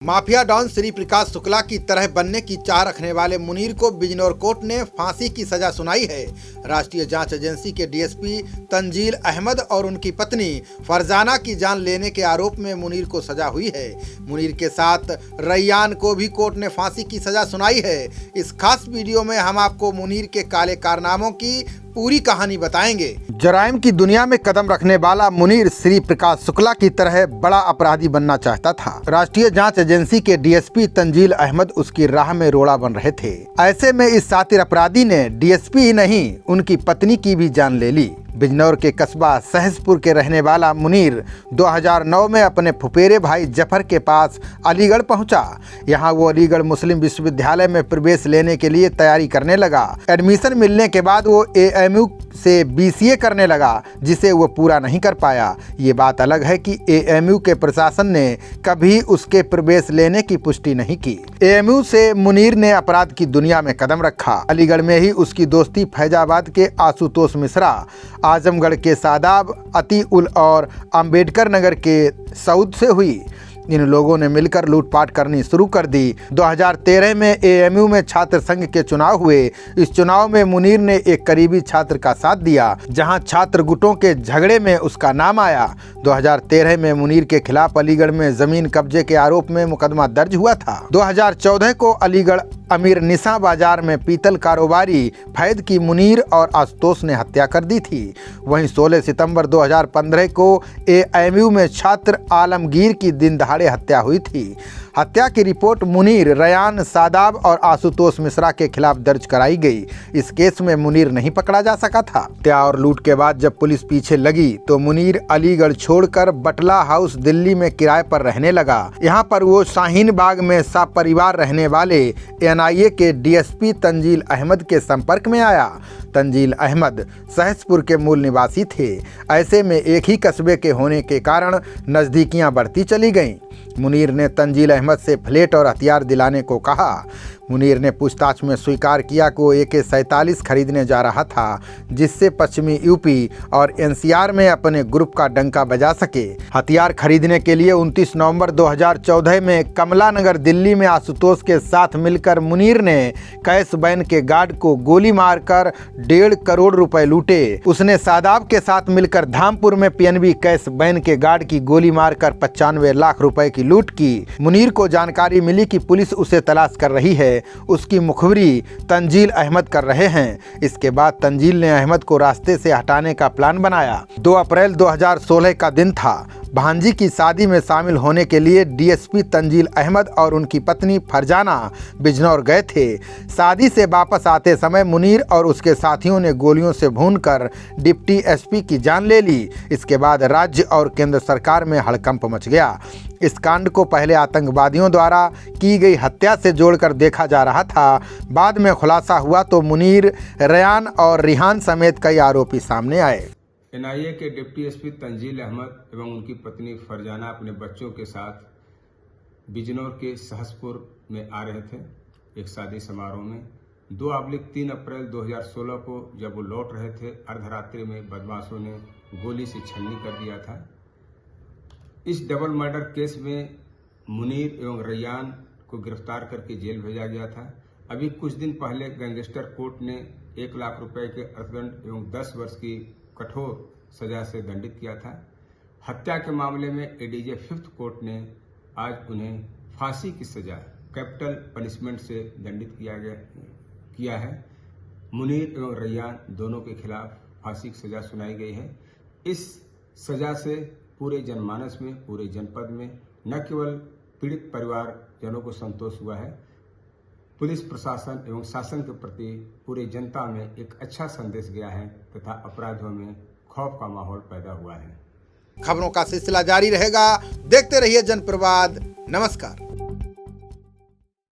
Mafia don Shri Prakash Shukla की तरह बनने की चाह रखने वाले मुनीर को बिजनौर कोर्ट ने फांसी की सजा सुनाई है। राष्ट्रीय जांच एजेंसी के डीएसपी तंजील अहमद और उनकी पत्नी फरजाना की जान लेने के आरोप में मुनीर को सजा हुई है। मुनीर के साथ रैयान को भी कोर्ट ने फांसी की सजा सुनाई है। इस खास वीडियो में हम आपको मुनीर के काले कारनामों की पूरी कहानी बताएंगे। जराइम की दुनिया में कदम रखने वाला मुनीर श्री प्रकाश शुक्ला की तरह बड़ा अपराधी बनना चाहता था। राष्ट्रीय जांच एजेंसी के डीएसपी तंजील अहमद उसकी राह में रोड़ा बन रहे थे। ऐसे में इस शातिर अपराधी ने डीएसपी ही नहीं, उनकी पत्नी की भी जान ले ली। बिजनौर के कस्बा सहसपुर के रहने वाला मुनीर 2009 में अपने फुफेरे भाई जफर के पास अलीगढ़ पहुंचा। यहां वो अलीगढ़ मुस्लिम विश्वविद्यालय में प्रवेश लेने के लिए तैयारी करने लगा। एडमिशन मिलने के बाद वो एएमयू से बीसीए करने लगा, जिसे वो पूरा नहीं कर पाया। ये बात अलग है कि एएमयू के प्रशासन ने कभी उसके प्रवेश लेने की पुष्टि नहीं की। एएमयू से मुनीर ने अपराध की दुनिया में कदम रखा। अलीगढ़ में ही उसकी दोस्ती फैजाबाद के आशुतोष मिश्रा, आजमगढ़ के सादाब अतीउल और अंबेडकर नगर के सऊद से हुई। इन लोगों ने मिलकर लूटपाट करनी शुरू कर दी। 2013 में एएमयू में छात्र संघ के चुनाव हुए। इस चुनाव में मुनीर ने एक करीबी छात्र का साथ दिया, जहां छात्र गुटों के झगड़े में उसका नाम आया। 2013 में मुनीर के खिलाफ अलीगढ़ में जमीन कब्जे के आरोप में मुकदमा दर्ज हुआ था। 2014 को अलीगढ़ अमीर निशा बाजार में पीतल कारोबारी फैद की मुनीर और आशुतोष ने हत्या कर दी थी। वहीं 16 सितंबर 2015 को एएमयू में छात्र आलमगीर की दिन दहाड़े हत्या हुई थी। हत्या की रिपोर्ट मुनीर, रैयान, सादाब और आशुतोष मिश्रा के खिलाफ दर्ज कराई गई। इस केस में मुनीर नहीं पकड़ा जा सका था। हत्या और लूट के बाद जब पुलिस पीछे लगी तो मुनीर अलीगढ़ छोड़कर बटला हाउस दिल्ली में किराए पर रहने लगा। यहाँ पर वो शाहीन बाग में सपरिवार रहने वाले एनआईए के डीएसपी तंजील अहमद के संपर्क में आया। तंजील अहमद सहसपुर के मूल निवासी थे। ऐसे में एक ही कस्बे के होने के कारण नज़दीकियां बढ़ती चली गईं। मुनीर ने तंजील अहमद से फ्लैट और हथियार दिलाने को कहा। मुनीर ने पूछताछ में स्वीकार किया कि वो AK-47 खरीदने जा रहा था, जिससे पश्चिमी यूपी और एनसीआर में अपने ग्रुप का डंका बजा सके। हथियार खरीदने के लिए 29 नवंबर 2014 में कमला नगर दिल्ली में आशुतोष के साथ मिलकर मुनीर ने कैश वैन के गार्ड को गोली मारकर 1.5 करोड़ रुपए लूटे। उसने सादाब के साथ मिलकर धामपुर में PNB कैश वैन के गार्ड की गोली मारकर 95 लाख रुपए की लूट की। मुनीर को जानकारी मिली कि पुलिस उसे तलाश कर रही है। उसकी मुखबिरी तंजील अहमद कर रहे हैं। इसके बाद तंजील ने अहमद को रास्ते से हटाने का प्लान बनाया। 2 अप्रैल 2016 का दिन था। भांजी की शादी में शामिल होने के लिए डीएसपी तंजील अहमद और उनकी पत्नी फरजाना बिजनौर गए थे। शादी से वापस आते समय मुनीर और उसके साथियों ने गोलियों से भूनकर डिप्टी एसपी की जान ले ली। इसके बाद राज्य और केंद्र सरकार में हड़कंप मच गया। इस कांड को पहले आतंकवादियों द्वारा की गई हत्या से जोड़कर देखा जा रहा था। बाद में खुलासा हुआ तो मुनीर, रैयान और रिहान समेत कई आरोपी सामने आए। एनआईए के डिप्टी एसपी तंजील अहमद एवं उनकी पत्नी फरजाना अपने बच्चों के साथ बिजनौर के सहसपुर में आ रहे थे एक शादी समारोह में। 2/3 अप्रैल 2016 को जब वो लौट रहे थे, अर्धरात्रि में बदमाशों ने गोली से छलनी कर दिया था। इस डबल मर्डर केस में मुनीर एवं रैयान को गिरफ्तार करके जेल भेजा गया था। अभी कुछ दिन पहले गैंगस्टर कोर्ट ने 1 लाख रुपए के अर्थदंड एवं 10 वर्ष की कठोर सजा से दंडित किया था। हत्या के मामले में एडीजे 5th कोर्ट ने आज उन्हें फांसी की सजा, कैपिटल पनिशमेंट से दंडित किया है। मुनीर एवं रैयान दोनों के खिलाफ फांसी की सजा सुनाई गई है। इस सजा से पूरे जनमानस में, पूरे जनपद में न केवल पीड़ित परिवार जनों को संतोष हुआ है, पुलिस प्रशासन एवं शासन के प्रति पूरे जनता में एक अच्छा संदेश गया है तथा अपराधियों में खौफ का माहौल पैदा हुआ है। खबरों का सिलसिला जारी रहेगा। देखते रहिए जनप्रवाद। नमस्कार।